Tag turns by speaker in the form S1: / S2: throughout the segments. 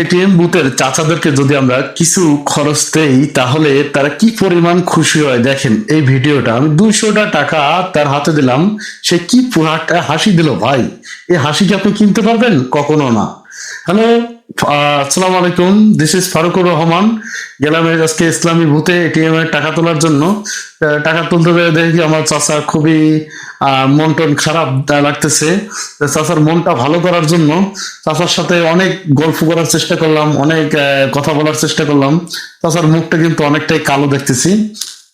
S1: ATM বুথের চাচাদেরকে যদি আমরা কিছু খরচ দেই তাহলে তারা কি পরিমাণ খুশি হয় দেখেন এই ভিডিওটা। আমি 200টা টাকা তার হাতে দিলাম, সে কি হাসি দিল ভাই। এই হাসি কি আপনি কিনতে পারবেন? কখনো না। হ্যালো, আসসালামু আলাইকুম, দিস ইজ ফারুকুর রহমান। গেলাম আজকে ইসলামী বুথে এটিএম এর টাকা তোলার জন্য। টাকা তুলতে গিয়ে দেখি আমার চাচা খুবই মন টন খারাপ লাগতেছে। চাচার মনটা ভালো করার জন্য চাচার সাথে অনেক গল্প করার চেষ্টা করলাম, অনেক কথা বলার চেষ্টা করলাম। চাচার মুখটা কিন্তু অনেকটাই কালো দেখতেছি।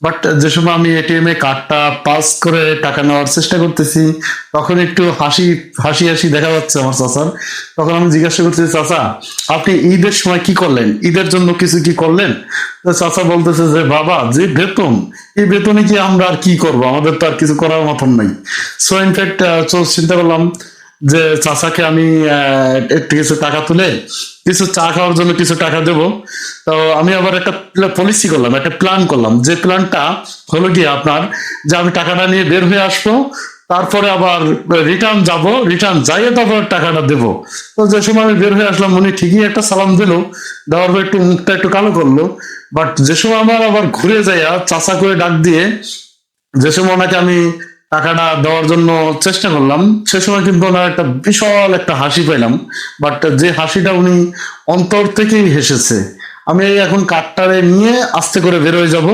S1: বাট যে সময় আমি এটিএম এ কার্ডটা পাস করে টাকা নেওয়ার চেষ্টা করতেছি, তখন একটু হাসি হাসি হাসি দেখা যাচ্ছে আমার চাচার। তখন আমি জিজ্ঞাসা করছি, চাচা আপনি ঈদের সময় কি করলেন? ঈদের জন্য কিছু কি করলেন? তো চাচা বলতেছে যে বাবা, যে বেতন, এই বেতনে কি আমরা আর কি করবো, আমাদের তো আর কিছু করার মতন নাই। সো ইনফ্যাক্ট চিন্তা করলাম যে চাচাকে আমি একটু কিছু টাকা তুলে কিছু চা খাওয়ার জন্য কিছু টাকা দেব। তো আমি আবার একটা পলিসি করলাম, একটা প্ল্যান করলাম, যে প্ল্যানটা হলো কি আপনার, যে আমি টাকাটা নিয়ে বের হয়ে আসবো, তারপরে আবার রিটার্ন যাব, রিটার্ন যাইয়ে তারপর টাকাটা দেবো। তো যে সময় আমি বের হয়ে আসলাম, উনি ঠিকই একটা সালাম দিল, দেওয়ার পর একটু মুখটা একটু কালো করলো। বাট যে সময় আমার আবার ঘুরে যাইয়া চাচা করে ডাক দিয়ে যে সময় ওনাকে আমি টাকাটা দেওয়ার জন্য চেষ্টা করলাম, সে সময় কিন্তু ওনার একটা বিশাল একটা হাসি পেলাম। বাট যে হাসিটা উনি অন্তর থেকেই হেসেছে। আমি এই এখন কাঠটারে নিয়ে আস্তে করে বের হয়ে যাব।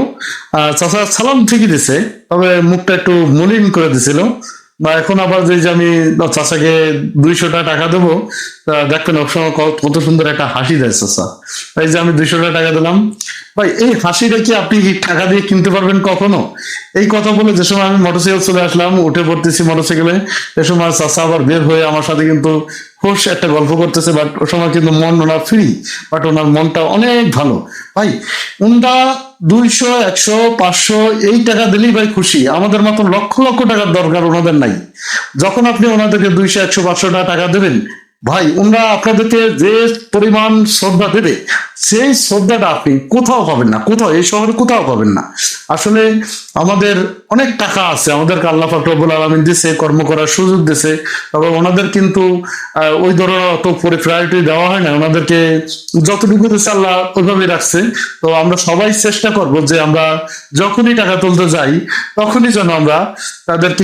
S1: চাচা সালাম ঠিকই দিছে, তবে মুখটা একটু মলিন করে দিছিল। বা এখন আবার যে আমি চাচাকে 200টা টাকা দেবো, দেখবেন সবসময় কত সুন্দর একটা হাসি দেয় চাচা। এই যে আমি 200টা টাকা দিলাম, ভাই এই হাসিটা কি আপনি কি টাকা দিয়ে কিনতে পারবেন কখনো? এই কথা বলে যে সময় আমি মোটরসাইকেল চলে আসলাম, উঠে পড়তেছি মোটরসাইকেলে, সে সময় চাচা আবার বের হয়ে আমার সাথে কিন্তু খুশ একটা গল্প করতেছে। বাট ও সময় কিন্তু মন ওনার ফ্রি, বাট ওনার মনটা অনেক ভালো। ভাই উনটা 200, 100, 500 এই টাকা দিলেই ভাই খুশি। আমাদের মতন লক্ষ লক্ষ টাকার দরকার ওনাদের নাই। যখন আপনি ওনাদেরকে 200, 100, 500 টাকা দেবেন, ভাই ওনারা আপনাদেরকে যে পরিমাণ শ্রদ্ধা দেবে, সেই শ্রদ্ধাটা আপনি কোথাও পাবেন না, কোথাও এই শহরে কোথাও পাবেন না। আসলে আমাদের অনেক টাকা আছে, আমাদেরকে আল্লাহ পাক রব্বুল আলামিন দিছে, কর্ম করার সুযোগ দিছে। তবে ওনাদের কিন্তু ওই ধরনের অত প্রায়োরিটি দেওয়া হয় না। ওনাদেরকে যতটুকু দিচ্ছে আল্লাহ ওইভাবেই রাখছে। তো আমরা সবাই চেষ্টা করব যে আমরা যখনই টাকা তুলতে যাই, তখনই যেন আমরা তাদেরকে